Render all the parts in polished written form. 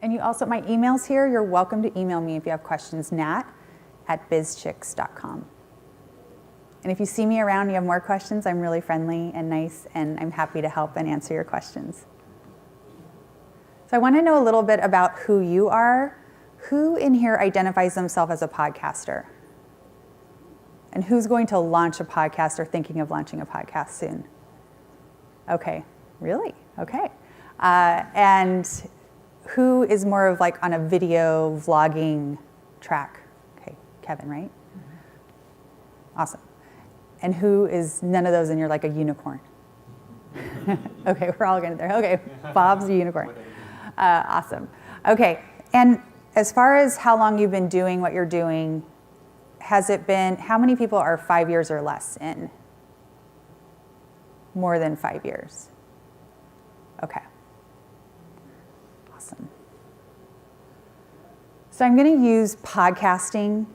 And you also, my email's here. You're welcome to email me if you have questions, nat@bizchicks.com. And if you see me around and you have more questions, I'm really friendly and nice, and I'm happy to help and answer your questions. So I want to know a little bit about who you are. Who in here identifies themselves as a podcaster? And who's going to launch a podcast or thinking of launching a podcast soon? Okay, really? Okay. And who is more of like on a video vlogging track? Okay, Kevin, right? Awesome. And who is none of those and you're like a unicorn? Okay, we're all getting there. Okay, Bob's a unicorn. Awesome. Okay, and as far as how long you've been doing what you're doing, has it been, how many people are 5 years or less in? More than 5 years. Okay. Awesome. So I'm going to use podcasting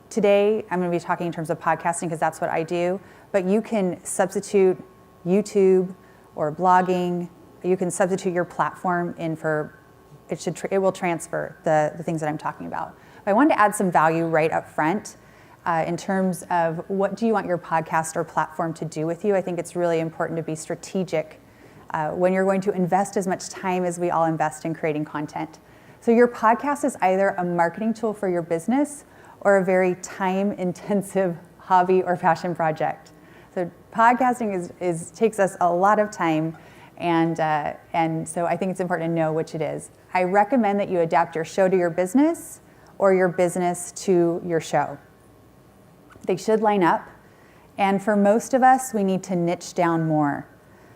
today. I'm going to be talking in terms of podcasting because that's what I do, but you can substitute YouTube or blogging. You can substitute your platform in for, it will transfer the things that I'm talking about. But I wanted to add some value right up front in terms of what do you want your podcast or platform to do with you. I think it's really important to be strategic when you're going to invest as much time as we all invest in creating content. So your podcast is either a marketing tool for your business or a very time-intensive hobby or passion project. So podcasting takes us a lot of time, and so I think it's important to know which it is. I recommend that you adapt your show to your business or your business to your show. They should line up, and for most of us, we need to niche down more.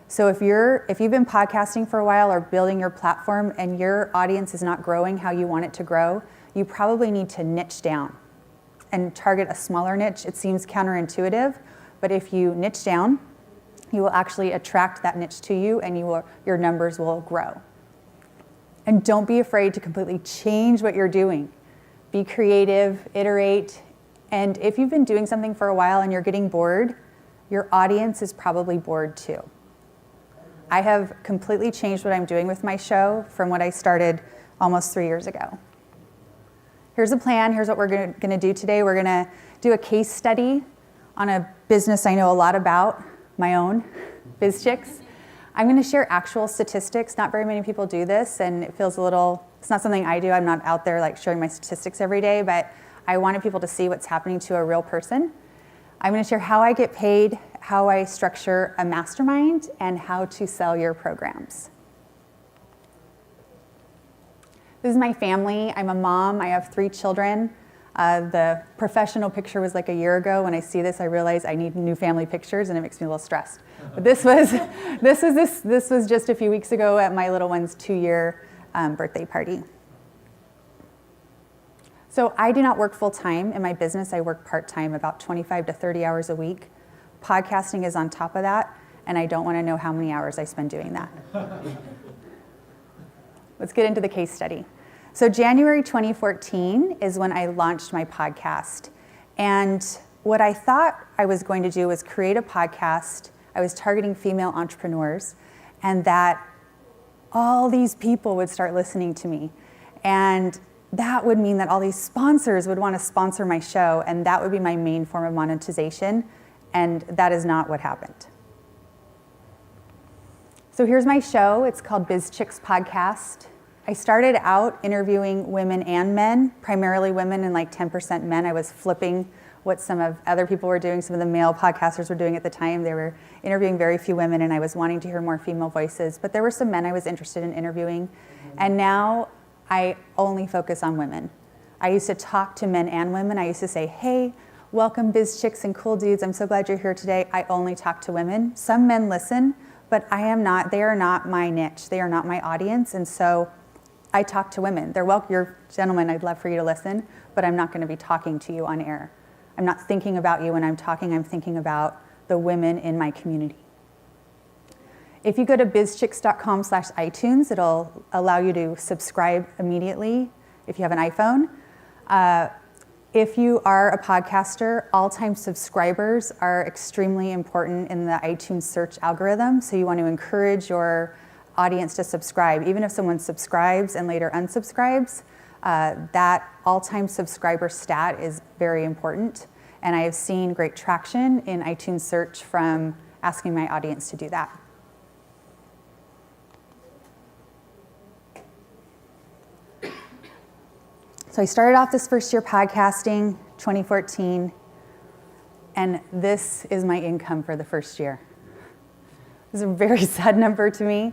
So if you've been podcasting for a while or building your platform and your audience is not growing how you want it to grow, you probably need to niche down and target a smaller niche. It seems counterintuitive, but if you niche down, you will actually attract that niche to you and your numbers will grow. And don't be afraid to completely change what you're doing. Be creative, iterate, and if you've been doing something for a while and you're getting bored, your audience is probably bored too. I have completely changed what I'm doing with my show from what I started almost 3 years ago. Here's a plan. Here's what we're going to do today. We're going to do a case study on a business I know a lot about, my own, BizChicks. I'm going to share actual statistics. Not very many people do this, and it feels it's not something I do. I'm not out there like sharing my statistics every day, but I wanted people to see what's happening to a real person. I'm going to share how I get paid, how I structure a mastermind, and how to sell your programs. This is my family. I'm a mom. I have 3 children. The professional picture was like a year ago. When I see this, I realize I need new family pictures, and it makes me a little stressed. But this was just a few weeks ago at my little one's 2-year birthday party. So I do not work full-time in my business. I work part-time, about 25 to 30 hours a week. Podcasting is on top of that, and I don't want to know how many hours I spend doing that. Let's get into the case study. So January 2014 is when I launched my podcast. And what I thought I was going to do was create a podcast. I was targeting female entrepreneurs, and that all these people would start listening to me. And that would mean that all these sponsors would want to sponsor my show, and that would be my main form of monetization, and that is not what happened. So here's my show. It's called BizChicks Podcast. I started out interviewing women and men, primarily women and like 10% men. I was flipping what some of other people were doing, some of the male podcasters were doing at the time. They were interviewing very few women, and I was wanting to hear more female voices, but there were some men I was interested in interviewing, and now I only focus on women. I used to talk to men and women. I used to say, hey, welcome BizChicks and cool dudes. I'm so glad you're here today. I only talk to women. Some men listen, but they are not my niche. They are not my audience. And so I talk to women. They're welcome. You're gentlemen, I'd love for you to listen, but I'm not going to be talking to you on air. I'm not thinking about you when I'm talking. I'm thinking about the women in my community. If you go to bizchicks.com/iTunes, it'll allow you to subscribe immediately if you have an iPhone. If you are a podcaster, all-time subscribers are extremely important in the iTunes search algorithm. So you want to encourage your audience to subscribe. Even if someone subscribes and later unsubscribes, that all-time subscriber stat is very important. And I have seen great traction in iTunes search from asking my audience to do that. So I started off this first year podcasting, 2014, and this is my income for the first year. This is a very sad number to me.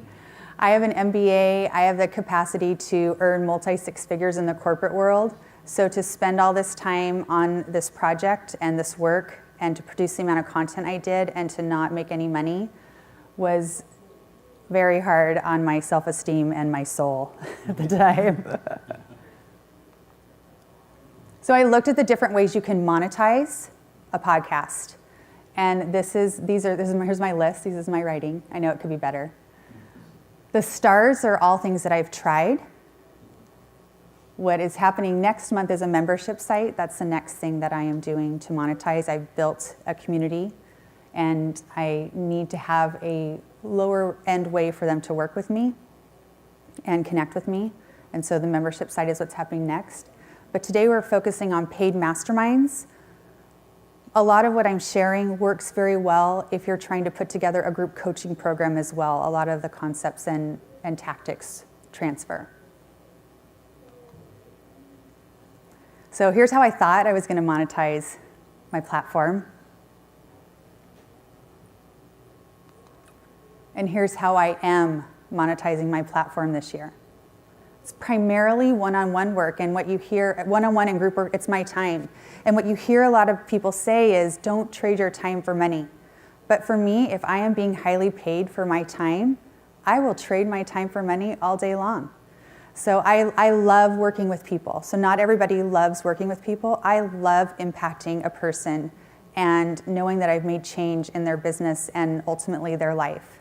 I have an MBA. I have the capacity to earn multi-six figures in the corporate world. So to spend all this time on this project and this work and to produce the amount of content I did and to not make any money was very hard on my self-esteem and my soul at the time. So I looked at the different ways you can monetize a podcast. And here's my list. This is my writing. I know it could be better. The stars are all things that I've tried. What is happening next month is a membership site. That's the next thing that I am doing to monetize. I've built a community, and I need to have a lower end way for them to work with me and connect with me. And so the membership site is what's happening next. But today we're focusing on paid masterminds. A lot of what I'm sharing works very well if you're trying to put together a group coaching program as well. A lot of the concepts and tactics transfer. So here's how I thought I was going to monetize my platform. And here's how I am monetizing my platform this year. It's primarily one-on-one work, and what you hear, one-on-one and group work, it's my time. And what you hear a lot of people say is, don't trade your time for money. But for me, if I am being highly paid for my time, I will trade my time for money all day long. So I love working with people. So not everybody loves working with people. I love impacting a person and knowing that I've made change in their business and ultimately their life.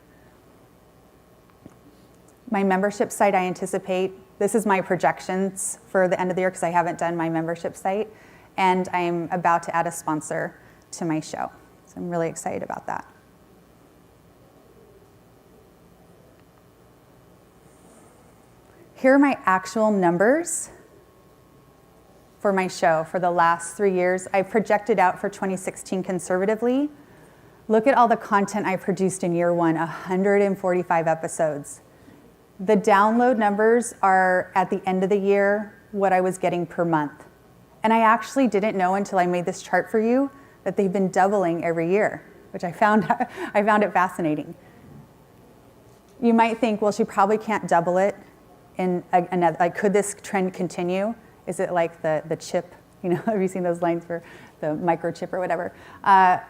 My membership site, I anticipate, this is my projections for the end of the year because I haven't done my membership site, and I'm about to add a sponsor to my show. So I'm really excited about that. Here are my actual numbers for my show for the last 3 years. I projected out for 2016 conservatively. Look at all the content I produced in year one, 145 episodes. The download numbers are, at the end of the year, what I was getting per month. And I actually didn't know until I made this chart for you that they've been doubling every year, which I found it fascinating. You might think, well, she probably can't double it in another, like, could this trend continue? Is it like the chip, have you seen those lines for the microchip or whatever? I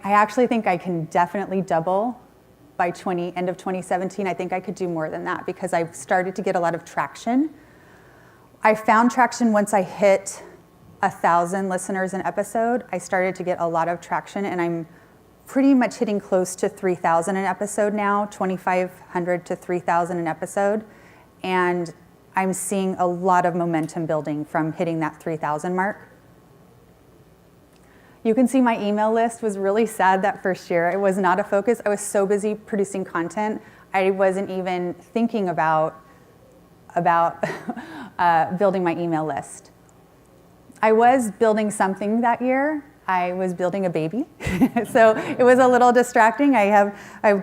actually think I can definitely double by end of 2017. I think I could do more than that because I've started to get a lot of traction. I found traction once I hit 1,000 listeners an episode. I started to get a lot of traction, and I'm pretty much hitting close to 3,000 an episode now, 2,500 to 3,000 an episode. And I'm seeing a lot of momentum building from hitting that 3,000 mark. You can see my email list was really sad that first year. It was not a focus. I was so busy producing content, I wasn't even thinking about building my email list. I was building something that year. I was building a baby. So it was a little distracting. I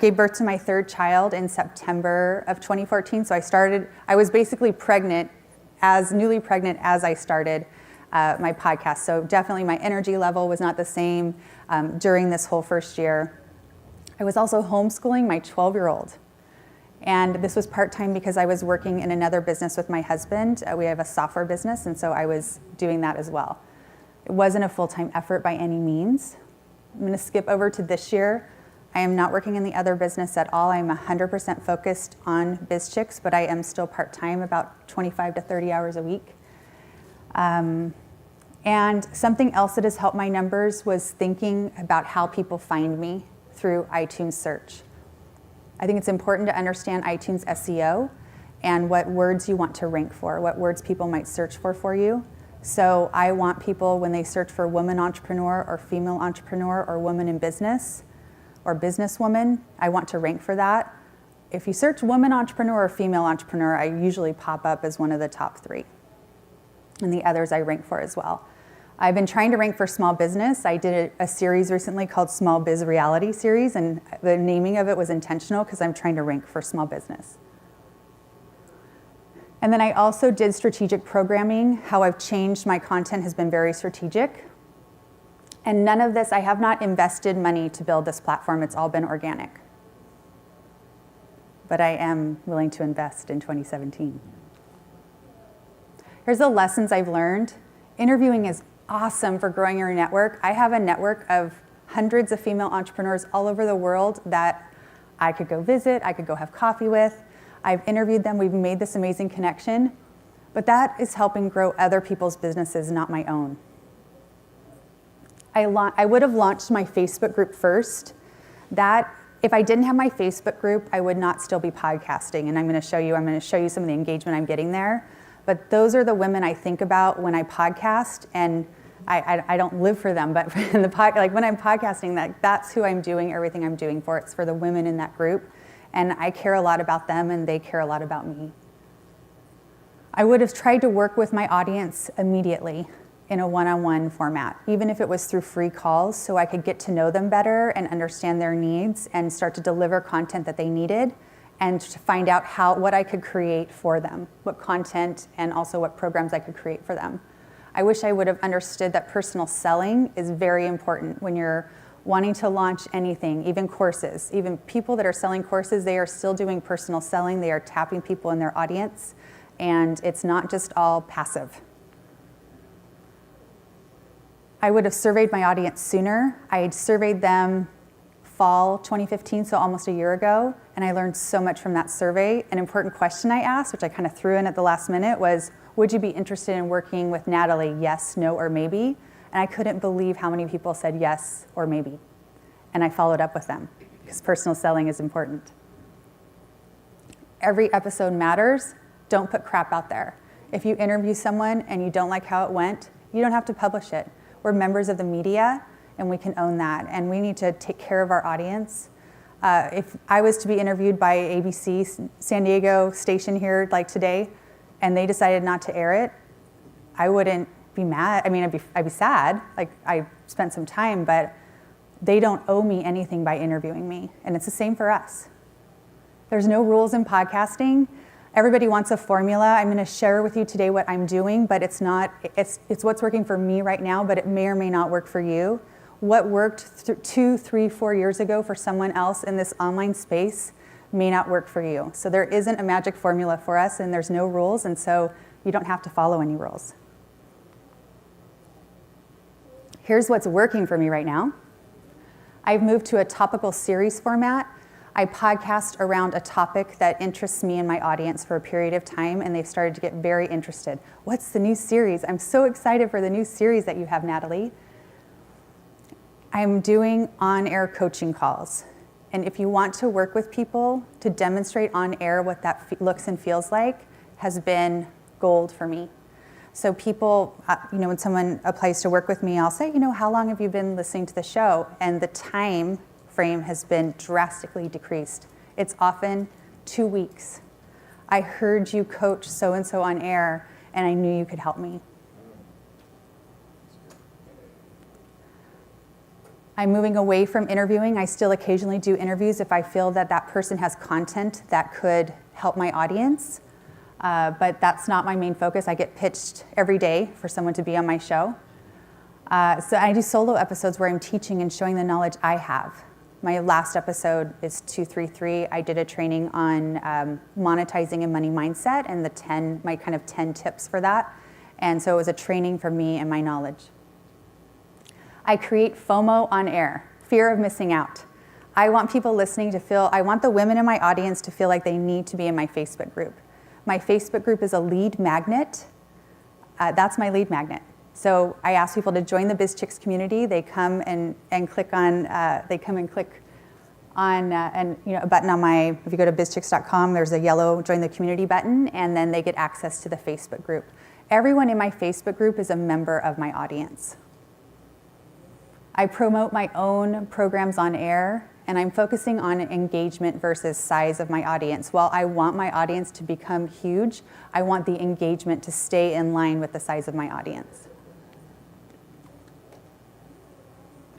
gave birth to my third child in September of 2014. So I was basically newly pregnant as I started my podcast. So definitely my energy level was not the same during this whole first year. I was also homeschooling my 12-year-old. And this was part-time because I was working in another business with my husband. We have a software business, and so I was doing that as well. It wasn't a full-time effort by any means. I'm going to skip over to this year. I am not working in the other business at all. I'm 100% focused on BizChicks, but I am still part-time, about 25 to 30 hours a week. And something else that has helped my numbers was thinking about how people find me through iTunes search. I think it's important to understand iTunes SEO and what words you want to rank for, what words people might search for you. So I want people, when they search for woman entrepreneur or female entrepreneur or woman in business or businesswoman, I want to rank for that. if you search woman entrepreneur or female entrepreneur, I usually pop up as one of the top 3. And the others I rank for as well. I've been trying to rank for small business. I did a series recently called Small Biz Reality Series, and the naming of it was intentional because I'm trying to rank for small business. And then I also did strategic programming. How I've changed my content has been very strategic. And none of this, I have not invested money to build this platform. It's all been organic. But I am willing to invest in 2017. Here's the lessons I've learned. Interviewing is awesome for growing your network. I have a network of hundreds of female entrepreneurs all over the world that I could go visit, I could go have coffee with. I've interviewed them, we've made this amazing connection, but that is helping grow other people's businesses, not my own. I would have launched my Facebook group first. That, if I didn't have my Facebook group, I would not still be podcasting, and I'm going to show you some of the engagement I'm getting there. But those are the women I think about when I podcast, and I don't live for them, but in like when I'm podcasting, that's who I'm doing everything I'm doing for. It's for the women in that group, and I care a lot about them, and they care a lot about me. I would have tried to work with my audience immediately in a one-on-one format, even if it was through free calls, so I could get to know them better and understand their needs and start to deliver content that they needed, and to find out what I could create for them, what content and also what programs I could create for them. I wish I would have understood that personal selling is very important when you're wanting to launch anything, even courses. Even people that are selling courses, they are still doing personal selling. They are tapping people in their audience, and it's not just all passive. I would have surveyed my audience sooner. I had surveyed them fall 2015, so almost a year ago, and I learned so much from that survey. An important question I asked, which I kind of threw in at the last minute, was, would you be interested in working with Natalie? Yes, no, or maybe? And I couldn't believe how many people said yes or maybe. And I followed up with them, because personal selling is important. Every episode matters. Don't put crap out there. If you interview someone and you don't like how it went, you don't have to publish it. We're members of the media, and we can own that, and we need to take care of our audience. If I was to be interviewed by ABC San Diego station here like today, and they decided not to air it, I wouldn't be mad. I mean, I'd be sad. Like, I spent some time, but they don't owe me anything by interviewing me, and it's the same for us. There's no rules in podcasting. Everybody wants a formula. I'm going to share with you today what I'm doing, but it's what's working for me right now, but it may or may not work for you. What worked 2, 3, 4 years ago for someone else in this online space may not work for you. So there isn't a magic formula for us, and there's no rules, and so you don't have to follow any rules. Here's what's working for me right now. I've moved to a topical series format. I podcast around a topic that interests me and my audience for a period of time, and they've started to get very interested. What's the new series? I'm so excited for the new series that you have, Natalie. I'm doing on-air coaching calls. And if you want to work with people to demonstrate on air what that looks and feels like, has been gold for me. So people, when someone applies to work with me, I'll say, how long have you been listening to the show? And the time frame has been drastically decreased. It's often 2 weeks. I heard you coach so-and-so on air, and I knew you could help me. I'm moving away from interviewing. I still occasionally do interviews if I feel that that person has content that could help my audience, but that's not my main focus. I get pitched every day for someone to be on my show. So I do solo episodes where I'm teaching and showing the knowledge I have. My last episode is 233. I did a training on monetizing and money mindset and my kind of 10 tips for that. And so it was a training for me and my knowledge. I create FOMO on air, fear of missing out. I want people listening I want the women in my audience to feel like they need to be in my Facebook group. My Facebook group is a lead magnet. That's my lead magnet. So I ask people to join the BizChicks community. They come and click on, a button on if you go to bizchicks.com, there's a yellow join the community button, and then they get access to the Facebook group. Everyone in my Facebook group is a member of my audience. I promote my own programs on air, and I'm focusing on engagement versus size of my audience. While I want my audience to become huge, I want the engagement to stay in line with the size of my audience.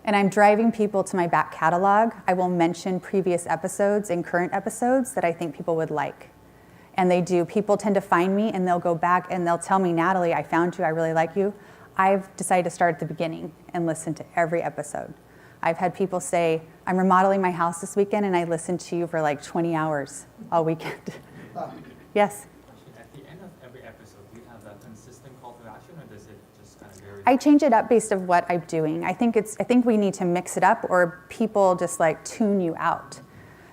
And I'm driving people to my back catalog. I will mention previous episodes and current episodes that I think people would like. And they do. People tend to find me and they'll go back and they'll tell me, Natalie, I found you, I really like you. I've decided to start at the beginning and listen to every episode. I've had people say, I'm remodeling my house this weekend and I listened to you for like 20 hours all weekend. Yes? At the end of every episode, do you have a consistent call to action, or does it just kind of vary? I change it up based on what I'm doing. I think we need to mix it up, or people just like tune you out.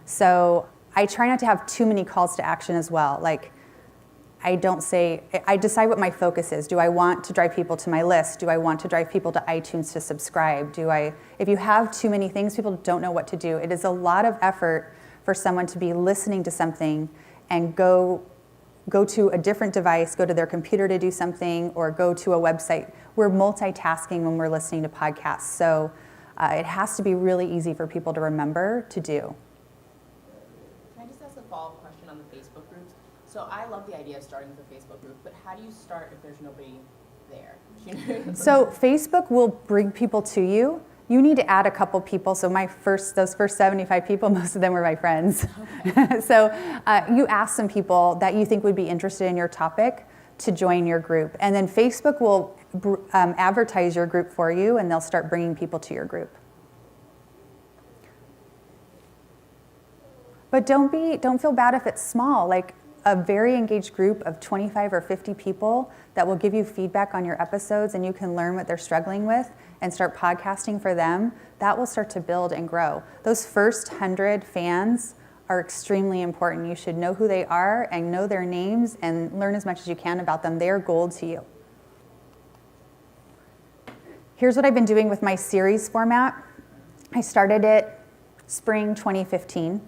So I try not to have too many calls to action as well. Like, I decide what my focus is. Do I want to drive people to my list? Do I want to drive people to iTunes to subscribe? If you have too many things, people don't know what to do. It is a lot of effort for someone to be listening to something and go to a different device, go to their computer to do something, or go to a website. We're multitasking when we're listening to podcasts. So it has to be really easy for people to remember to do. Can I just ask a follow-up question on the Facebook groups? So I love the idea of starting with a Facebook group, but how do you start if there's nobody there? So Facebook will bring people to you. You need to add a couple people. So those first 75 people, most of them were my friends. Okay. So you ask some people that you think would be interested in your topic to join your group. And then Facebook will advertise your group for you, and they'll start bringing people to your group. But don't feel bad if it's small. Like, a very engaged group of 25 or 50 people that will give you feedback on your episodes, and you can learn what they're struggling with and start podcasting for them. That will start to build and grow. Those first 100 fans are extremely important. You should know who they are and know their names and learn as much as you can about them. They're gold to you. Here's what I've been doing with my series format. I started it spring 2015.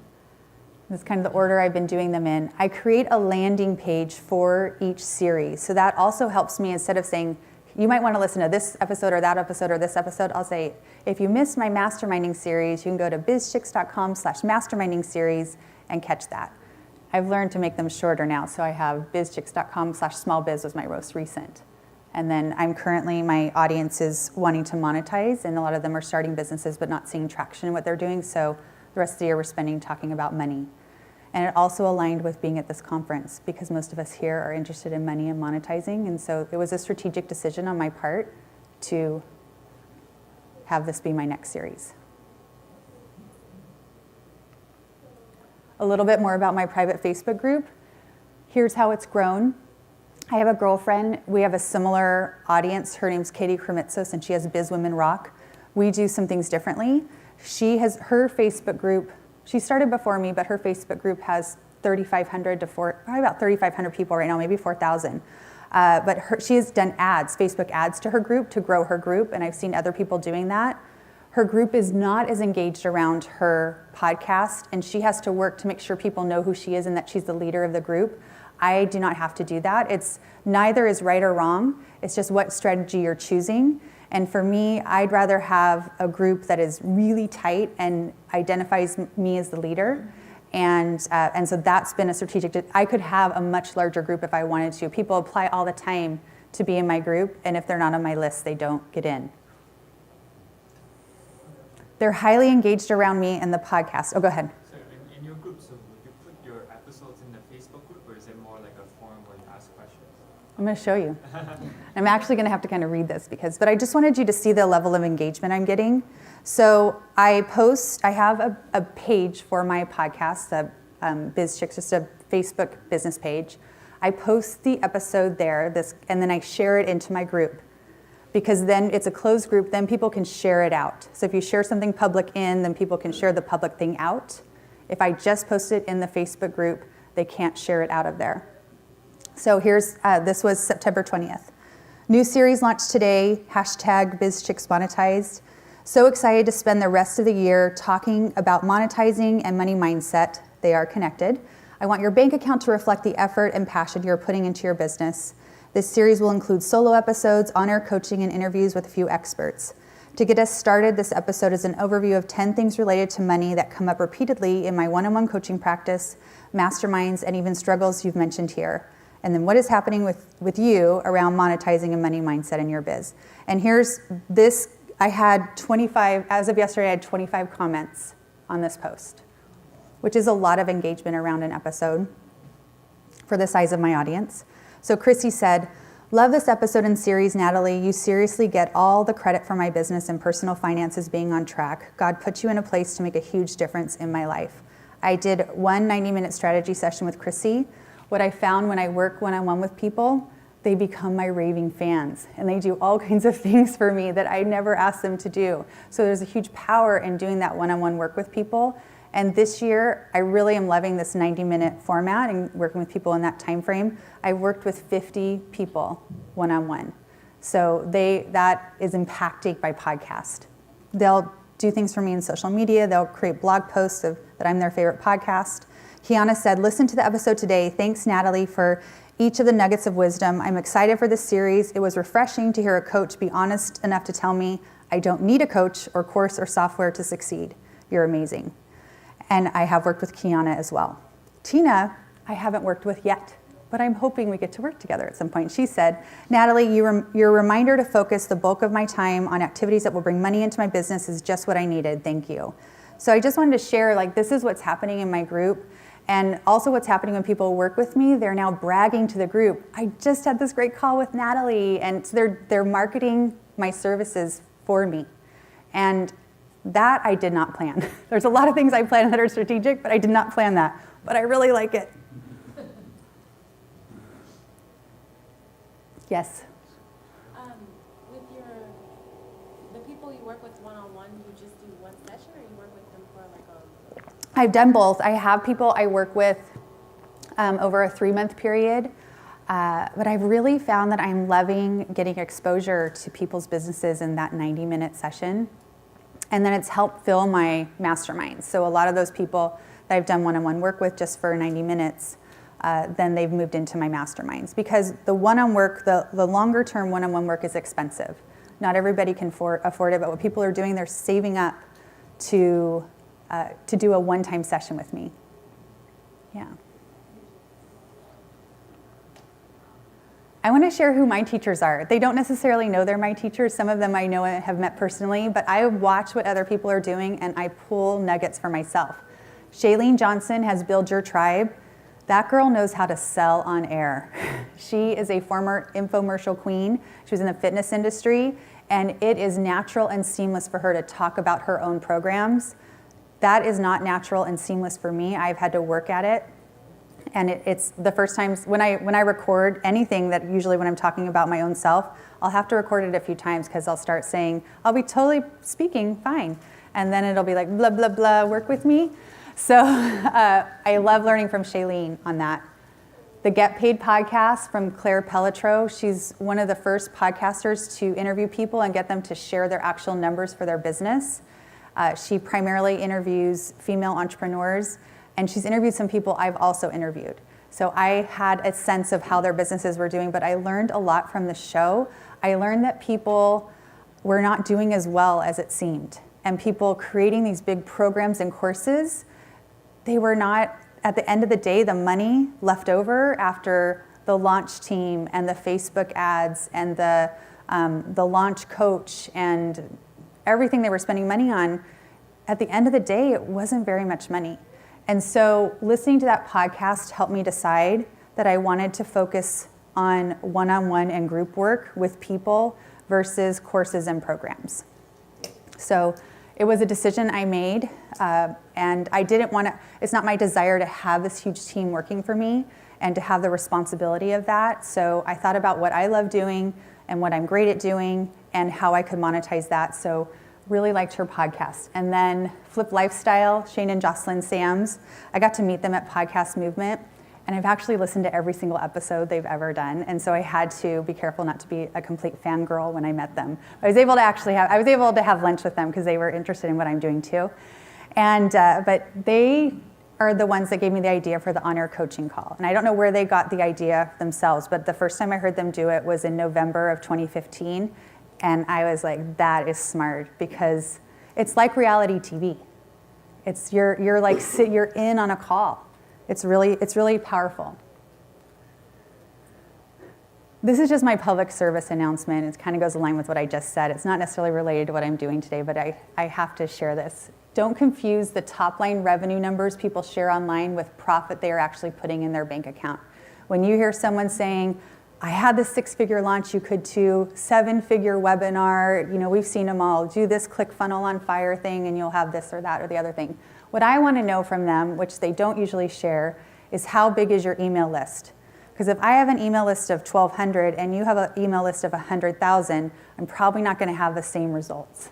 That's kind of the order I've been doing them in. I create a landing page for each series. So that also helps me, instead of saying, you might want to listen to this episode or that episode or this episode, I'll say, if you missed my masterminding series, you can go to bizchicks.com/masterminding series and catch that. I've learned to make them shorter now, so I have bizchicks.com/smallbiz was my most recent. And then my audience is wanting to monetize, and a lot of them are starting businesses but not seeing traction in what they're doing, so the rest of the year we're spending talking about money. And it also aligned with being at this conference, because most of us here are interested in money and monetizing. And so it was a strategic decision on my part to have this be my next series. A little bit more about my private Facebook group. Here's how it's grown. I have a girlfriend. We have a similar audience. Her name's Katie Kremitzos, and she has Biz Women Rock. We do some things differently. She has her Facebook group. She started before me, but her Facebook group has 3,500 to probably about 3,500 people right now, maybe 4,000. But she has done ads, Facebook ads to her group to grow her group, and I've seen other people doing that. Her group is not as engaged around her podcast, and she has to work to make sure people know who she is and that she's the leader of the group. I do not have to do that. Neither is right or wrong. It's just what strategy you're choosing. And for me, I'd rather have a group that is really tight and identifies me as the leader. And so that's been a strategic, I could have a much larger group if I wanted to. People apply all the time to be in my group, and if they're not on my list, they don't get in. They're highly engaged around me in the podcast. Oh, go ahead. So in your group, so would you put your episodes in the Facebook group, or is it more like a forum where you ask questions? I'm going to show you. I'm actually going to have to kind of read this but I just wanted you to see the level of engagement I'm getting. So I have a page for my podcast, BizChicks, just a Facebook business page. I post the episode there, and then I share it into my group, because then it's a closed group, then people can share it out. So if you share something public then people can share the public thing out. If I just post it in the Facebook group, they can't share it out of there. So this was September 20th. New series launched today, #BizChicksMonetized. So excited to spend the rest of the year talking about monetizing and money mindset. They are connected. I want your bank account to reflect the effort and passion you're putting into your business. This series will include solo episodes, on-air coaching, and interviews with a few experts. To get us started, this episode is an overview of 10 things related to money that come up repeatedly in my one-on-one coaching practice, masterminds, and even struggles you've mentioned here. And then what is happening with you around monetizing a money mindset in your biz. And here's this, I had 25, as of yesterday, I had 25 comments on this post, which is a lot of engagement around an episode for the size of my audience. So Chrissy said, love this episode and series, Natalie. You seriously get all the credit for my business and personal finances being on track. God put you in a place to make a huge difference in my life. I did one 90-minute strategy session with Chrissy. What I found when I work one-on-one with people, they become my raving fans, and they do all kinds of things for me that I never asked them to do. So there's a huge power in doing that one-on-one work with people. And this year, I really am loving this 90-minute format and working with people in that time frame. I worked with 50 people one-on-one. So that is impacted by podcast. They'll do things for me in social media. They'll create blog posts that I'm their favorite podcast. Kiana said, listen to the episode today. Thanks, Natalie, for each of the nuggets of wisdom. I'm excited for this series. It was refreshing to hear a coach be honest enough to tell me I don't need a coach or course or software to succeed. You're amazing. And I have worked with Kiana as well. Tina, I haven't worked with yet, but I'm hoping we get to work together at some point. She said, Natalie, your reminder to focus the bulk of my time on activities that will bring money into my business is just what I needed. Thank you. So I just wanted to share, this is what's happening in my group. And also what's happening when people work with me, they're now bragging to the group. I just had this great call with Natalie, and so they're marketing my services for me. And that I did not plan. There's a lot of things I plan that are strategic, but I did not plan that. But I really like it. Yes? With the people you work with one-on-one, you just do one session, or you work with them for I've done both. I have people I work with over a 3-month period. But I've really found that I'm loving getting exposure to people's businesses in that 90-minute session. And then it's helped fill my masterminds. So a lot of those people that I've done one-on-one work with just for 90 minutes, then they've moved into my masterminds. Because the one-on work, the longer term one-on-one work is expensive. Not everybody can afford it, but what people are doing, they're saving up to do a one-time session with me. Yeah. I want to share who my teachers are. They don't necessarily know they're my teachers. Some of them I know and have met personally, but I watch what other people are doing and I pull nuggets for myself. Shailene Johnson has Build Your Tribe. That girl knows how to sell on air. She is a former infomercial queen. She was in the fitness industry, and it is natural and seamless for her to talk about her own programs. That is not natural and seamless for me. I've had to work at it. And it's the first times when I record anything, that usually when I'm talking about my own self, I'll have to record it a few times because I'll start saying, I'll be totally speaking fine. And then it'll be like, blah, blah, blah, work with me. So I love learning from Shailene on that. The Get Paid podcast from Claire Pelletreau. She's one of the first podcasters to interview people and get them to share their actual numbers for their business. She primarily interviews female entrepreneurs. And she's interviewed some people I've also interviewed. So I had a sense of how their businesses were doing, but I learned a lot from the show. I learned that people were not doing as well as it seemed. And people creating these big programs and courses, they were not, at the end of the day, the money left over after the launch team and the Facebook ads and the launch coach and everything they were spending money on, at the end of the day, it wasn't very much money. And so listening to that podcast helped me decide that I wanted to focus on one-on-one and group work with people versus courses and programs. So it was a decision I made, and I didn't want to, it's not my desire to have this huge team working for me and to have the responsibility of that. So I thought about what I love doing and what I'm great at doing and how I could monetize that. So really liked her podcast. And then Flip Lifestyle, Shane and Jocelyn Sams. I got to meet them at Podcast Movement, and I've actually listened to every single episode they've ever done. And so I had to be careful not to be a complete fangirl when I met them. I was able to have lunch with them because they were interested in what I'm doing too. And but they are the ones that gave me the idea for the on-air coaching call. And I don't know where they got the idea themselves, but the first time I heard them do it was in November of 2015. And I was like, that is smart, because it's like reality TV. It's you're in on a call. It's really powerful. This is just my public service announcement. It kind of goes along with what I just said. It's not necessarily related to what I'm doing today, but I have to share this. Don't confuse the top line revenue numbers people share online with profit they are actually putting in their bank account. When you hear someone saying, I had this 6-figure launch, you could too, 7-figure webinar, we've seen them all, do this ClickFunnels on Fire thing and you'll have this or that or the other thing. What I want to know from them, which they don't usually share, is how big is your email list? Because if I have an email list of 1,200 and you have an email list of 100,000, I'm probably not going to have the same results.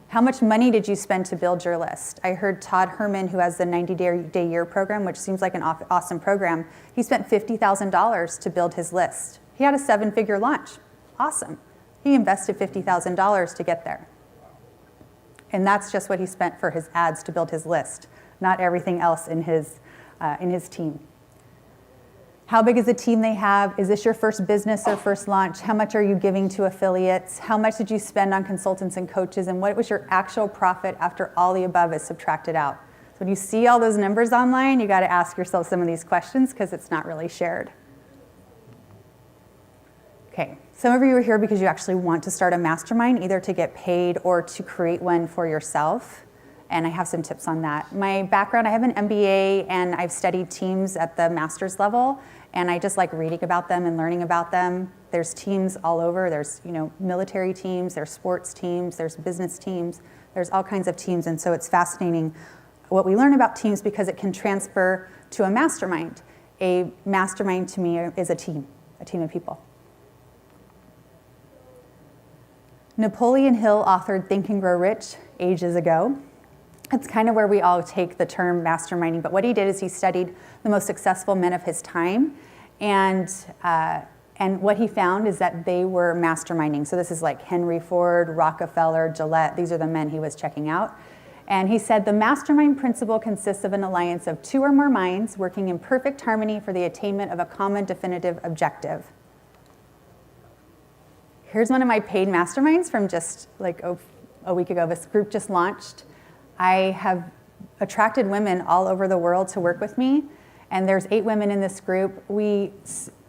How much money did you spend to build your list? I heard Todd Herman, who has the 90-day year program, which seems like an awesome program, he spent $50,000 to build his list. He had a 7-figure launch. Awesome. He invested $50,000 to get there. And that's just what he spent for his ads to build his list, not everything else in his team. How big is the team they have? Is this your first business or first launch? How much are you giving to affiliates? How much did you spend on consultants and coaches? And what was your actual profit after all the above is subtracted out? So when you see all those numbers online, you got to ask yourself some of these questions because it's not really shared. Okay, some of you are here because you actually want to start a mastermind, either to get paid or to create one for yourself. And I have some tips on that. My background, I have an MBA and I've studied teams at the master's level, and I just like reading about them and learning about them. There's teams all over. There's military teams, there's sports teams, there's business teams, there's all kinds of teams. And so it's fascinating what we learn about teams because it can transfer to a mastermind. A mastermind to me is a team of people. Napoleon Hill authored Think and Grow Rich ages ago. It's kind of where we all take the term masterminding, but what he did is he studied the most successful men of his time, and what he found is that they were masterminding. So this is like Henry Ford, Rockefeller, Gillette. These are the men he was checking out. And he said the mastermind principle consists of an alliance of 2 or more minds working in perfect harmony for the attainment of a common definitive objective. Here's one of my paid masterminds from just like a week ago. This group just launched. I have attracted women all over the world to work with me, and there's 8 women in this group. We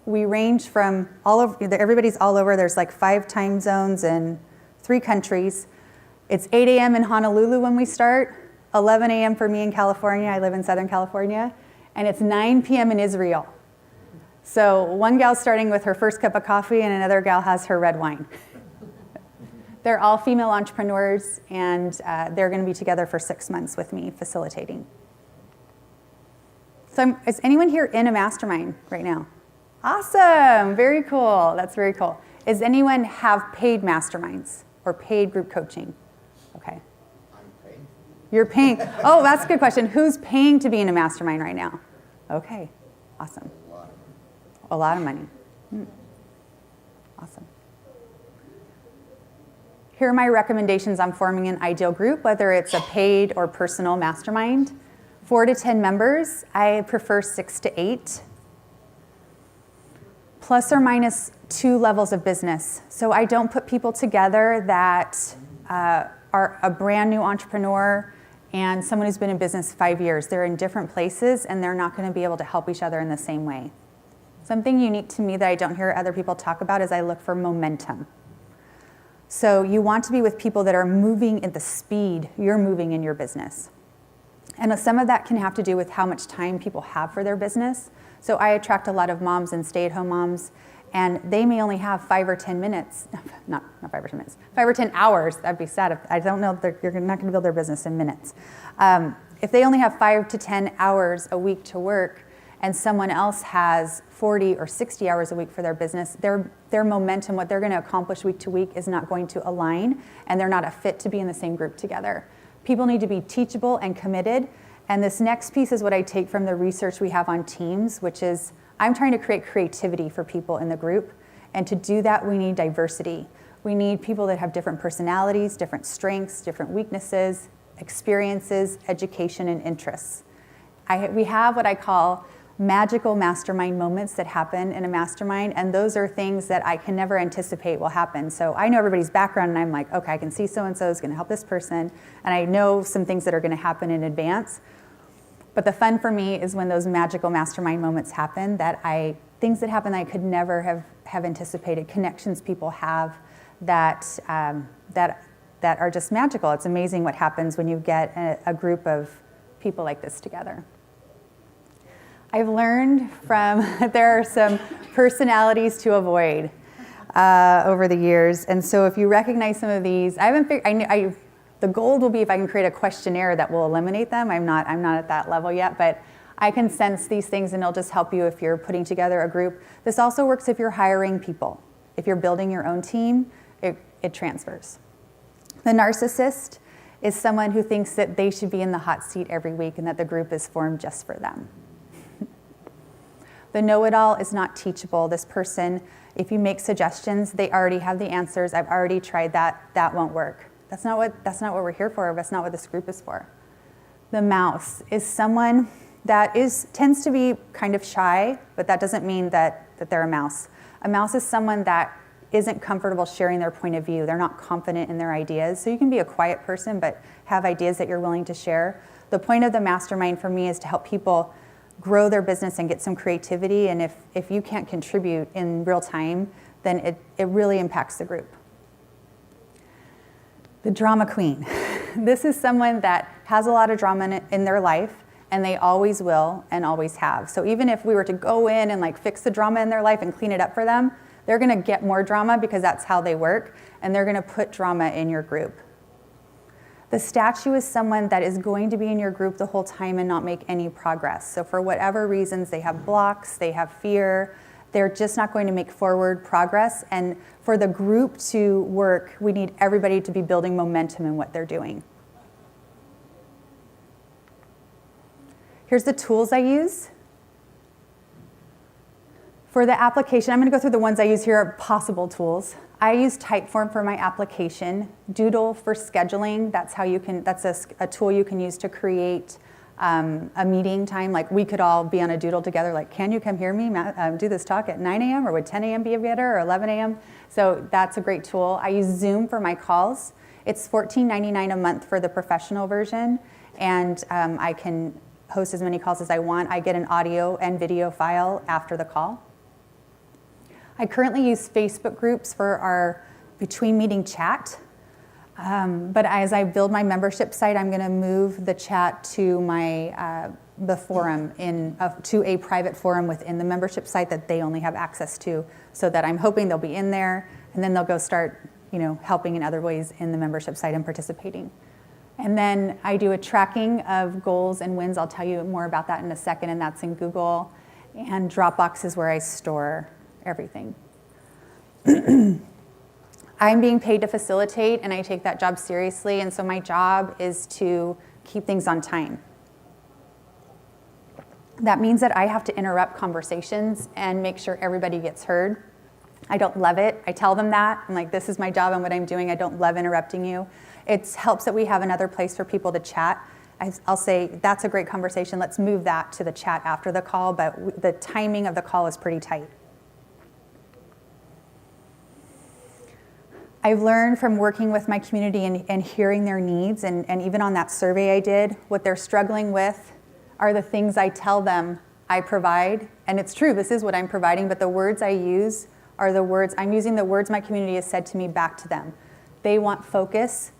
range from all over, everybody's all over. There's like 5 time zones and 3 countries. It's 8 a.m. in Honolulu when we start, 11 a.m. for me in California. I live in Southern California, and it's 9 p.m. in Israel. So one gal's starting with her first cup of coffee and another gal has her red wine. They're all female entrepreneurs, and they're going to be together for 6 months with me facilitating. So is anyone here in a mastermind right now? Awesome, very cool, that's very cool. Does anyone have paid masterminds or paid group coaching? Okay. I'm paying. You're paying, oh, that's a good question. Who's paying to be in a mastermind right now? Okay, awesome. A lot of money. Awesome. Here are my recommendations on forming an ideal group, whether it's a paid or personal mastermind. 4 to 10 members. I prefer 6 to 8. Plus or minus 2 levels of business. So I don't put people together that are a brand new entrepreneur and someone who's been in business 5 years. They're in different places and they're not going to be able to help each other in the same way. Something unique to me that I don't hear other people talk about is I look for momentum. So you want to be with people that are moving at the speed you're moving in your business. And some of that can have to do with how much time people have for their business. So I attract a lot of moms and stay-at-home moms, and they may only have 5 or 10 minutes, not 5 or 10 minutes, 5 or 10 hours. That'd be sad. I don't know if you're not going to build their business in minutes. If they only have 5 to 10 hours a week to work, and someone else has 40 or 60 hours a week for their business, their momentum, what they're going to accomplish week to week is not going to align, and they're not a fit to be in the same group together. People need to be teachable and committed, and this next piece is what I take from the research we have on teams, which is I'm trying to create creativity for people in the group, and to do that we need diversity. We need people that have different personalities, different strengths, different weaknesses, experiences, education, and interests. We have what I call magical mastermind moments that happen in a mastermind, and those are things that I can never anticipate will happen. So I know everybody's background, and I'm like, okay, I can see so-and-so is going to help this person, and I know some things that are going to happen in advance. But the fun for me is when those magical mastermind moments happen, things that happen that I could never have anticipated, connections people have that are just magical. It's amazing what happens when you get a group of people like this together. I've learned there are some personalities to avoid over the years, and so if you recognize some of these, the gold will be if I can create a questionnaire that will eliminate them. I'm not at that level yet, but I can sense these things, and it'll just help you if you're putting together a group. This also works if you're hiring people. If you're building your own team, it transfers. The narcissist is someone who thinks that they should be in the hot seat every week and that the group is formed just for them. The know-it-all is not teachable. This person, if you make suggestions, they already have the answers. I've already tried that. That won't work. That's not what we're here for. That's not what this group is for. The mouse is someone that tends to be kind of shy, but that doesn't mean that they're a mouse. A mouse is someone that isn't comfortable sharing their point of view. They're not confident in their ideas. So you can be a quiet person, but have ideas that you're willing to share. The point of the mastermind for me is to help people grow their business and get some creativity. And if you can't contribute in real time, then it really impacts the group. The drama queen. This is someone that has a lot of drama in their life, and they always will and always have. So even if we were to go in and fix the drama in their life and clean it up for them, they're going to get more drama because that's how they work, and they're going to put drama in your group. The statue is someone that is going to be in your group the whole time and not make any progress. So for whatever reasons, they have blocks, they have fear, they're just not going to make forward progress. And for the group to work, we need everybody to be building momentum in what they're doing. Here's the tools I use. For the application, I'm going to go through the ones I use here are possible tools. I use Typeform for my application, Doodle for scheduling. That's a tool you can use to create a meeting time. Like we could all be on a Doodle together, like, can you come hear me do this talk at 9 a.m. or would 10 a.m. be better or 11 a.m.? So that's a great tool. I use Zoom for my calls. It's $14.99 a month for the professional version, and I can host as many calls as I want. I get an audio and video file after the call. I currently use Facebook groups for our between meeting chat, but as I build my membership site, I'm going to move the chat to the forum to a private forum within the membership site that they only have access to, so that I'm hoping they'll be in there, and then they'll go start, helping in other ways in the membership site and participating. And then I do a tracking of goals and wins. I'll tell you more about that in a second, and that's in Google. And Dropbox is where I store everything. I'm being paid to facilitate, and I take that job seriously, and so my job is to keep things on time. That means that I have to interrupt conversations and make sure everybody gets heard. I don't love it. I tell them that. I'm like, this is my job and what I'm doing. I don't love interrupting you. It helps that we have another place for people to chat. I'll say, that's a great conversation. Let's move that to the chat after the call, but the timing of the call is pretty tight. I've learned from working with my community and hearing their needs, and even on that survey I did, what they're struggling with are the things I tell them I provide. And it's true, this is what I'm providing, but the words I use are I'm using the words my community has said to me back to them. They want focus.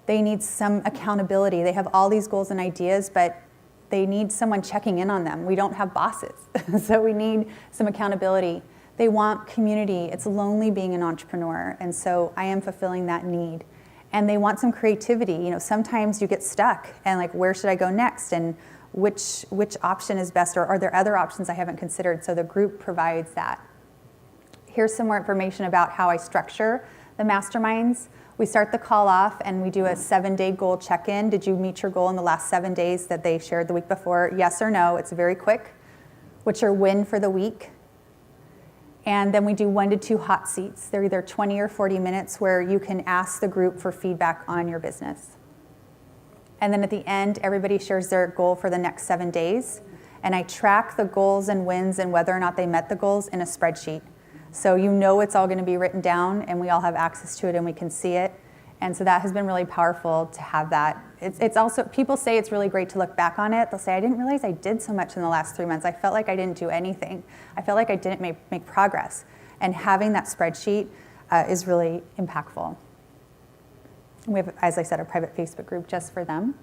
They need some accountability. They have all these goals and ideas, but they need someone checking in on them. We don't have bosses, so we need some accountability. They want community. It's lonely being an entrepreneur, and so I am fulfilling that need. And they want some creativity. Sometimes you get stuck, and where should I go next? And which option is best, or are there other options I haven't considered? So the group provides that. Here's some more information about how I structure the masterminds. We start the call off, and we do a 7-day goal check-in. Did you meet your goal in the last 7 days that they shared the week before? Yes or no. It's very quick. What's your win for the week? And then we do 1 to 2 hot seats. They're either 20 or 40 minutes where you can ask the group for feedback on your business. And then at the end, everybody shares their goal for the next 7 days. And I track the goals and wins and whether or not they met the goals in a spreadsheet. So you know it's all going to be written down, and we all have access to it and we can see it. And so that has been really powerful to have that. It's also, people say it's really great to look back on it. They'll say, I didn't realize I did so much in the last 3 months. I felt like I didn't do anything. I felt like I didn't make progress. And having that spreadsheet is really impactful. We have, as I said, a private Facebook group just for them.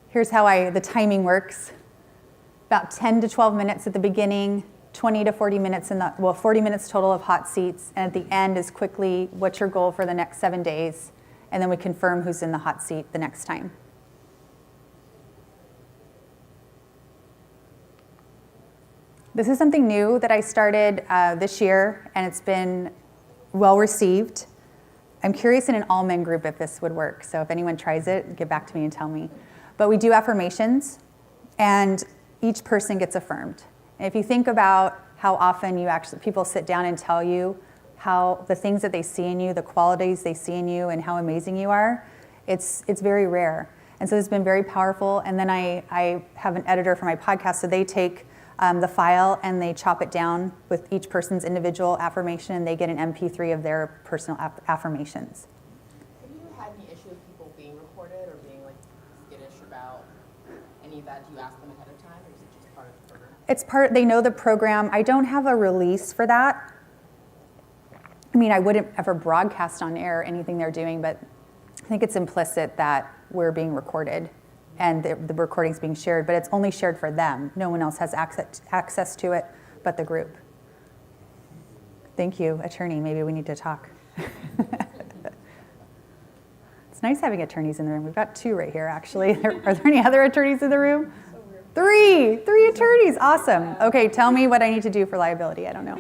Here's how the timing works. About 10 to 12 minutes at the beginning, 20 to 40 minutes 40 minutes total of hot seats. And at the end is quickly, what's your goal for the next 7 days? And then we confirm who's in the hot seat the next time. This is something new that I started this year, and it's been well received. I'm curious in an all-men group if this would work. So if anyone tries it, get back to me and tell me. But we do affirmations, and each person gets affirmed. And if you think about how often people sit down and tell you how the things that they see in you, the qualities they see in you, and how amazing you are, it's very rare. And so it's been very powerful. And then I have an editor for my podcast, so they take the file and they chop it down with each person's individual affirmation, and they get an MP3 of their personal affirmations. Have you had any issue with people being recorded or being like skittish about any of that? Do you ask them ahead of time, or is it just part of the program? They know the program. I don't have a release for that. I mean, I wouldn't ever broadcast on air anything they're doing, but I think it's implicit that we're being recorded and the recording's being shared, but it's only shared for them. No one else has access to it but the group. Thank you, attorney. Maybe we need to talk. It's nice having attorneys in the room. We've got 2 right here, actually. Are there any other attorneys in the room? 3 attorneys, awesome. Okay, tell me what I need to do for liability. I don't know.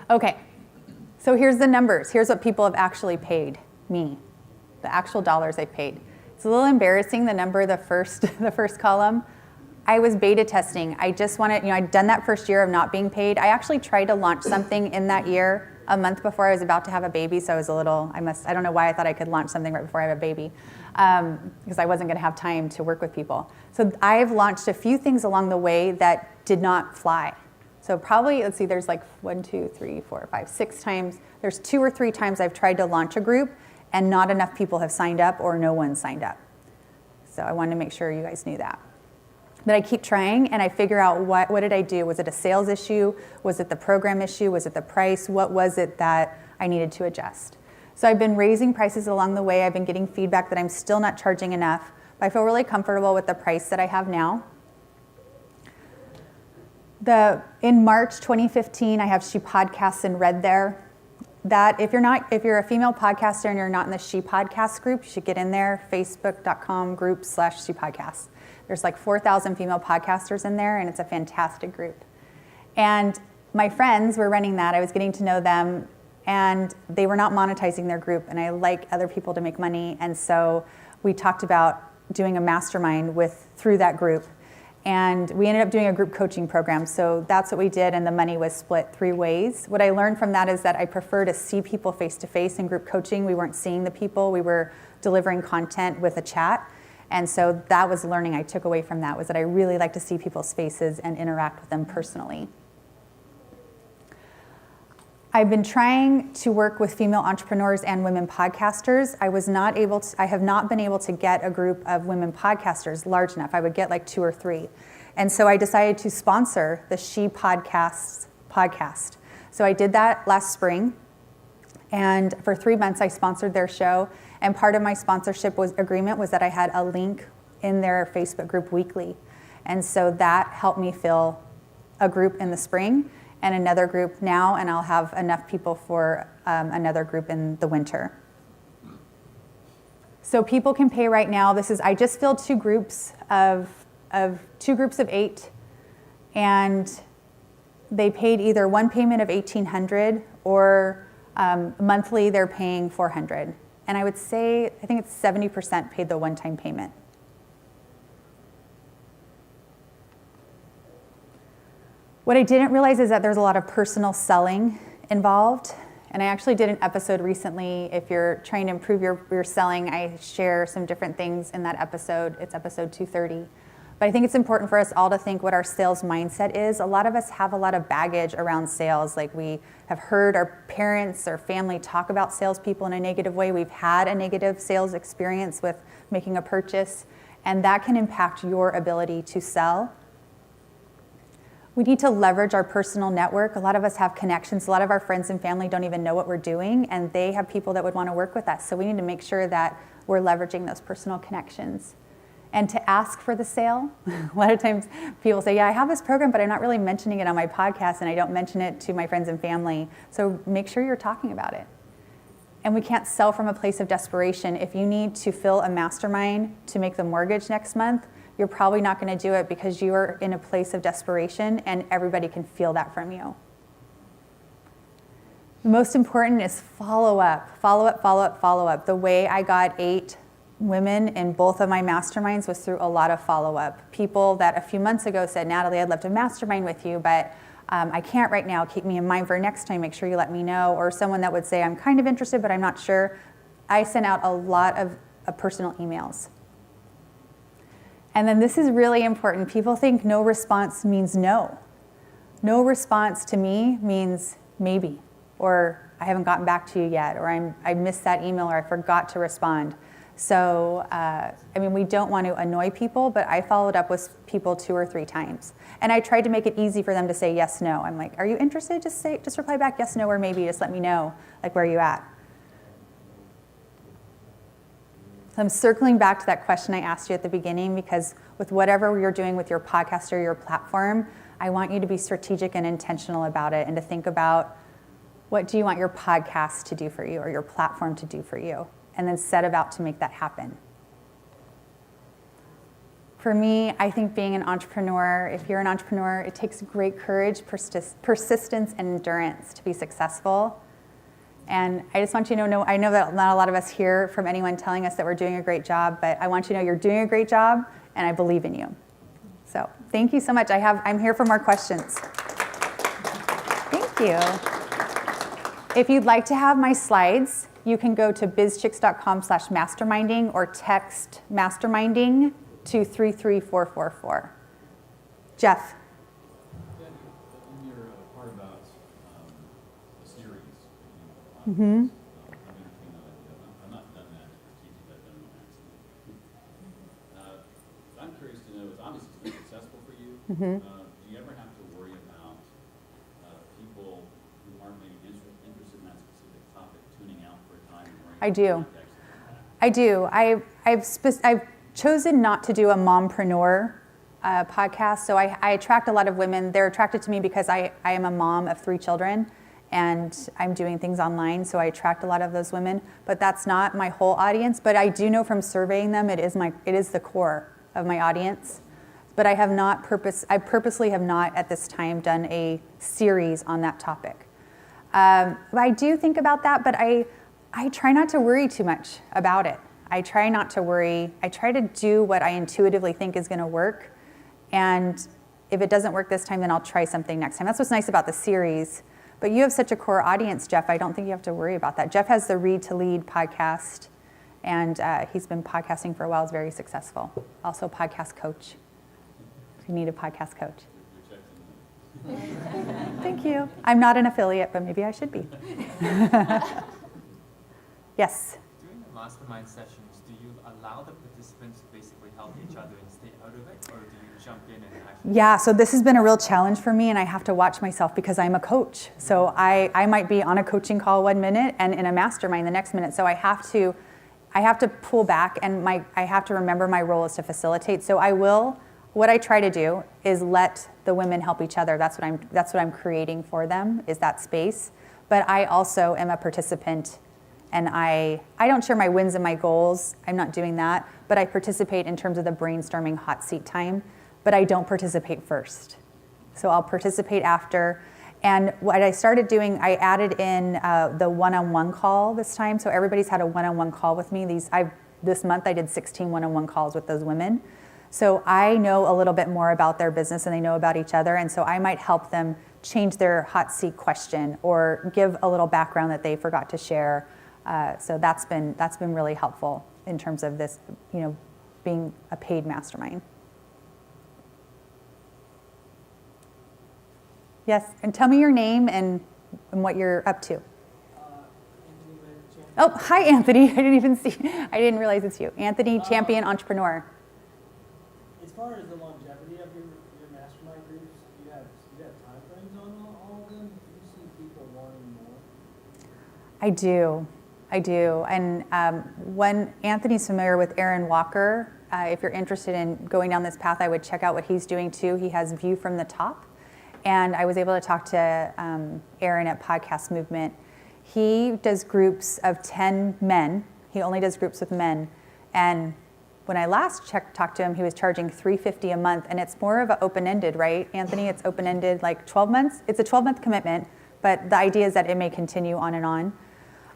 Okay, so here's the numbers. Here's what people have actually paid me, the actual dollars they paid. It's a little embarrassing, the number, the first column. I was beta testing. I just wanted, I'd done that first year of not being paid. I actually tried to launch something in that year a month before I was about to have a baby, so I was I don't know why I thought I could launch something right before I have a baby, because I wasn't gonna have time to work with people. So I've launched a few things along the way that did not fly. So probably, let's see, there's like 1, 2, 3, 4, 5, 6 times. There's 2 or 3 times I've tried to launch a group and not enough people have signed up or no one signed up. So I wanted to make sure you guys knew that. But I keep trying and I figure out what did I do? Was it a sales issue? Was it the program issue? Was it the price? What was it that I needed to adjust? So I've been raising prices along the way. I've been getting feedback that I'm still not charging enough, but I feel really comfortable with the price that I have now. In March 2015, I have She Podcasts in red there. That if you're a female podcaster and you're not in the She Podcast group, you should get in there, facebook.com/She Podcasts. There's like 4,000 female podcasters in there, and it's a fantastic group. And my friends were running that. I was getting to know them, and they were not monetizing their group, and I like other people to make money, and so we talked about doing a mastermind through that group. And we ended up doing a group coaching program. So that's what we did, and the money was split 3 ways. What I learned from that is that I prefer to see people face to face. In group coaching, we weren't seeing the people. We were delivering content with a chat. And so that was learning I took away from that, was that I really like to see people's faces and interact with them personally. I've been trying to work with female entrepreneurs and women podcasters. I have not been able to get a group of women podcasters large enough. I would get like 2 or 3. And so I decided to sponsor the She Podcasts podcast. So I did that last spring. And for 3 months, I sponsored their show. And part of my sponsorship agreement was that I had a link in their Facebook group weekly. And so that helped me fill a group in the spring and another group now, and I'll have enough people for another group in the winter. So people can pay right now. I just filled 2 groups of 8, and they paid either one payment of $1,800 or monthly they're paying $400. And I would say, I think it's 70% paid the one-time payment. What I didn't realize is that there's a lot of personal selling involved. And I actually did an episode recently. If you're trying to improve your selling, I share some different things in that episode. It's episode 230. But I think it's important for us all to think what our sales mindset is. A lot of us have a lot of baggage around sales. Like we have heard our parents or family talk about salespeople in a negative way. We've had a negative sales experience with making a purchase, and that can impact your ability to sell. We need to leverage our personal network. A lot of us have connections. A lot of our friends and family don't even know what we're doing, and they have people that would want to work with us. So we need to make sure that we're leveraging those personal connections. And to ask for the sale. A lot of times people say, yeah, I have this program, but I'm not really mentioning it on my podcast, and I don't mention it to my friends and family. So make sure you're talking about it. And we can't sell from a place of desperation. If you need to fill a mastermind to make the mortgage next month, you're probably not going to do it because you are in a place of desperation, and everybody can feel that from you. The most important is follow up, follow up, follow up, follow up. The way I got 8 women in both of my masterminds was through a lot of follow up. People that a few months ago said, Natalie, I'd love to mastermind with you, but I can't right now. Keep me in mind for next time. Make sure you let me know. Or someone that would say, I'm kind of interested, but I'm not sure. I sent out a lot of personal emails. And then this is really important. People think no response means no. No response to me means maybe, or I haven't gotten back to you yet, or I missed that email, or I forgot to respond. So, we don't want to annoy people, but I followed up with people 2 or 3 times. And I tried to make it easy for them to say yes, no. I'm like, are you interested? Just reply back yes, no, or maybe. Just let me know, like, where are you at? So I'm circling back to that question I asked you at the beginning, because with whatever you're doing with your podcast or your platform, I want you to be strategic and intentional about it, and to think about, what do you want your podcast to do for you, or your platform to do for you? And then set about to make that happen. For me, I think being an entrepreneur, if you're an entrepreneur, it takes great courage, persistence, and endurance to be successful. And I just want you to know, I know that not a lot of us hear from anyone telling us that we're doing a great job, but I want you to know you're doing a great job, and I believe in you. So thank you so much. I'm here for more questions. Thank you. If you'd like to have my slides, you can go to bizchicks.com/masterminding or text masterminding to 33444. Jeff. In your part about the series, Mm-hmm. I've not done that strategic, I've done that. I'm curious to know, it's obviously been successful for you. Mm-hmm. Do you ever have to worry about people who aren't maybe interested in that specific topic tuning out for a time? I do. I've chosen not to do a mompreneur podcast. So I attract a lot of women. They're attracted to me because I am a mom of 3 children, and I'm doing things online. So I attract a lot of those women. But that's not my whole audience. But I do know from surveying them, it is the core of my audience. But I purposely have not at this time done a series on that topic. I do think about that, but I try not to worry too much about it. I try not to worry. I try to do what I intuitively think is going to work. And if it doesn't work this time, then I'll try something next time. That's what's nice about the series. But you have such a core audience, Jeff. I don't think you have to worry about that. Jeff has the Read to Lead podcast, and he's been podcasting for a while. He's very successful. Also a podcast coach. If you need a podcast coach. Thank you. I'm not an affiliate, but maybe I should be. Yes? During the mastermind sessions, do you allow the participants to basically help each other and stay out of it, or do you jump in and actually? Yeah, so this has been a real challenge for me, and I have to watch myself because I'm a coach. So I might be on a coaching call one minute and in a mastermind the next minute. So I have to pull back, and I have to remember my role is to facilitate. So what I try to do is let the women help each other. That's what I'm creating for them, is that space. But I also am a participant, and I don't share my wins and my goals. I'm not doing that, but I participate in terms of the brainstorming hot seat time, but I don't participate first. So I'll participate after. And what I started doing, I added in the one-on-one call this time. So everybody's had a one-on-one call with me. This month I did 16 one-on-one calls with those women. So I know a little bit more about their business, and they know about each other. And so I might help them change their hot seat question or give a little background that they forgot to share. So that's been really helpful in terms of this, being a paid mastermind. Yes, and tell me your name and what you're up to. Oh, hi, Anthony. I didn't realize it's you. Anthony, champion entrepreneur. As far as the longevity of your mastermind groups, do you have time frames on all of them? Do you see people wanting more? I do. And when Anthony's familiar with Aaron Walker, if you're interested in going down this path, I would check out what he's doing too. He has View from the Top. And I was able to talk to Aaron at Podcast Movement. He does groups of 10 men. He only does groups with men. And when I last talked to him, he was charging $350 a month. And it's more of an open-ended, right, Anthony? It's open-ended, like 12 months. It's a 12-month commitment, but the idea is that it may continue on and on.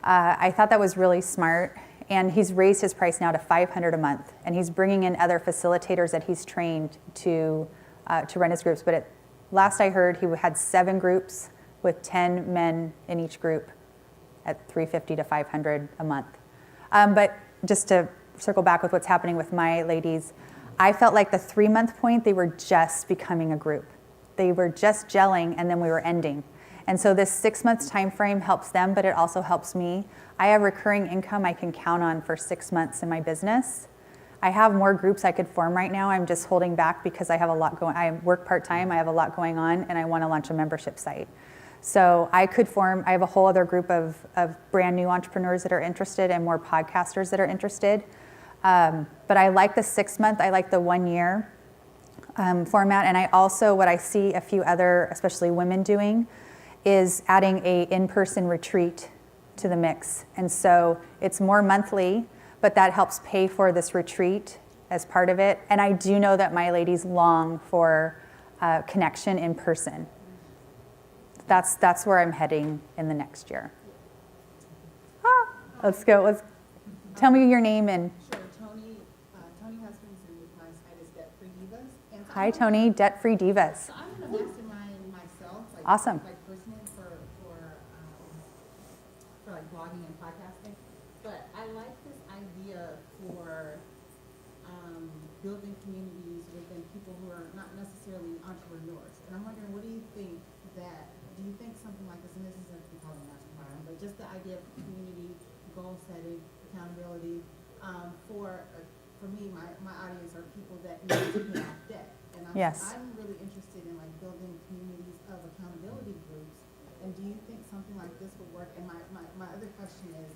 I thought that was really smart. And he's raised his price now to $500 a month. And he's bringing in other facilitators that he's trained to run his groups. But last I heard, he had 7 groups with 10 men in each group at $350 to $500 a month. But just to circle back with what's happening with my ladies, I felt like the 3-month point, they were just becoming a group. They were just gelling, and then we were ending. And so this 6 months time frame helps them, but it also helps me. I have recurring income I can count on for 6 months in my business. I have more groups I could form right now. I'm just holding back because I have a lot going. I work part-time, I have a lot going on, and I want to launch a membership site. So I have a whole other group of brand new entrepreneurs that are interested and more podcasters that are interested. But I like the 6 month, I like the 1 year format. And I also, what I see a few other, especially women doing, is adding a in-person retreat to the mix. And so it's more monthly, but that helps pay for this retreat as part of it. And I do know that my ladies long for connection in person. That's where I'm heading in the next year. Let's go. Tell me your name and. Sure, Tony Husbands, and my site is Debt Free Divas. And so Hi, Tony, Debt Free Divas. So I'm in a mastermind myself, Awesome. like personally for like blogging and podcasting. But I like this idea for building communities within people who are not necessarily entrepreneurs. And I'm wondering, what do you think do you think something like this, and this isn't to call it a mastermind, but just the idea of community, goal setting, accountability, for me, my audience are people that need to pay off debt. And I'm really interested in like building communities of accountability groups. And do you think something like this would work? And my other question is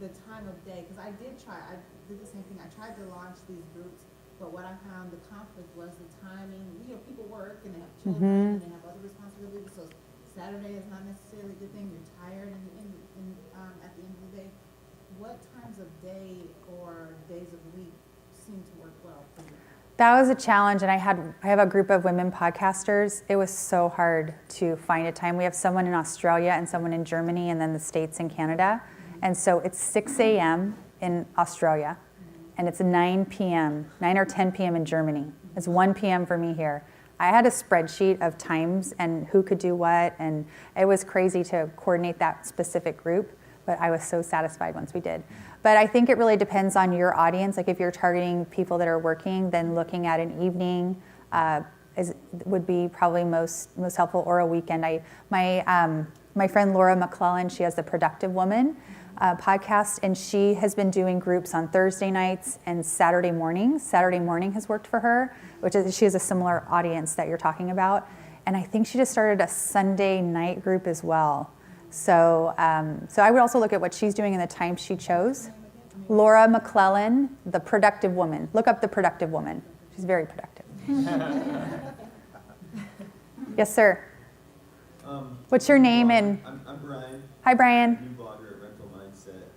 the time of day, because I did the same thing. I tried to launch these groups, but what I found the conflict was the timing. People work and they have children and they have other responsibilities. So Saturday is not necessarily a good thing. You're tired and at the end of the day. What times of day or days of the week seem to work well for you? That was a challenge, and I have a group of women podcasters. It was so hard to find a time. We have someone in Australia and someone in Germany, and then the States and Canada. And so it's 6 a.m. in Australia, and it's 9 or 10 p.m. in Germany. It's 1 p.m. for me here. I had a spreadsheet of times and who could do what, and it was crazy to coordinate that specific group, but I was so satisfied once we did. But I think it really depends on your audience. Like if you're targeting people that are working, then looking at an evening would be probably most helpful, or a weekend. My friend Laura McClellan, she has the Productive Woman podcast, and she has been doing groups on Thursday nights and Saturday mornings. Saturday morning has worked for her, she has a similar audience that you're talking about. And I think she just started a Sunday night group as well. So I would also look at what she's doing and the time she chose. Laura McClellan, the Productive Woman. Look up the Productive Woman. She's very productive. Yes, sir. What's your name and? I'm Brian. Hi, Brian. New blogger at Rental Mindset,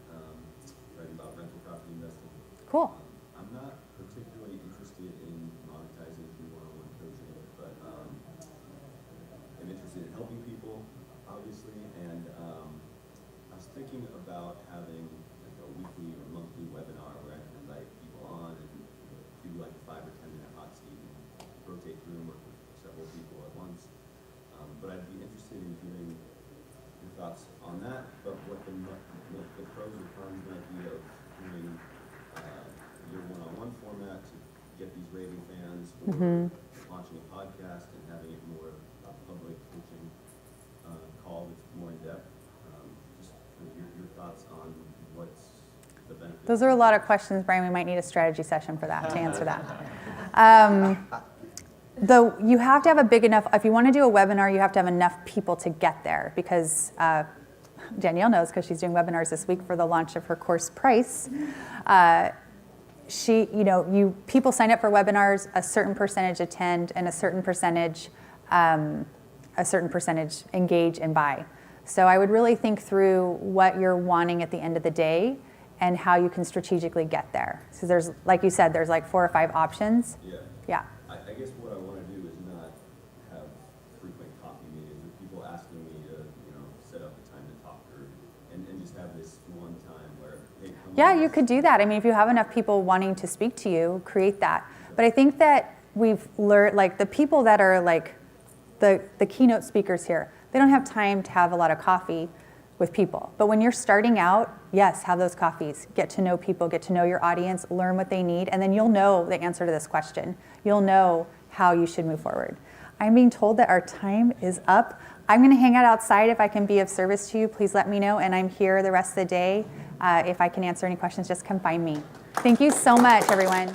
writing about rental property investing. Cool. I'm not particularly interested in monetizing through one-on-one coaching, but I'm interested in helping people, obviously, and I was thinking about having like a weekly or monthly webinar where I can invite people on and do like a 5 or 10 minute hot seat and rotate through and work with several people at once. But I thoughts on that, but what the pros or cons might be of doing your one-on-one format to get these raving fans, or launching a podcast and having it more a public coaching call that's more in depth. Just kind of your thoughts on what's the benefit. Those are a lot of questions, Brian. We might need a strategy session for that, to answer that. You have to have a big enough, if you want to do a webinar, you have to have enough people to get there, because Danielle knows, because she's doing webinars this week for the launch of her course Price. People sign up for webinars, a certain percentage attend, and a certain percentage engage and buy. So I would really think through what you're wanting at the end of the day and how you can strategically get there. So there's, like you said, there's like 4 or 5 options. Yeah. Yeah. I guess what I want to do is not have frequent coffee meetings with people asking me to, set up a time to talk, and just have this one time where, hey, come Yeah, on, you could do that. I mean, if you have enough people wanting to speak to you, create that. But I think that we've learned, like the people that are like the keynote speakers here, they don't have time to have a lot of coffee with people. But when you're starting out, yes, have those coffees. Get to know people, get to know your audience, learn what they need, and then you'll know the answer to this question. You'll know how you should move forward. I'm being told that our time is up. I'm going to hang out outside. If I can be of service to you, please let me know. And I'm here the rest of the day. If I can answer any questions, just come find me. Thank you so much, everyone.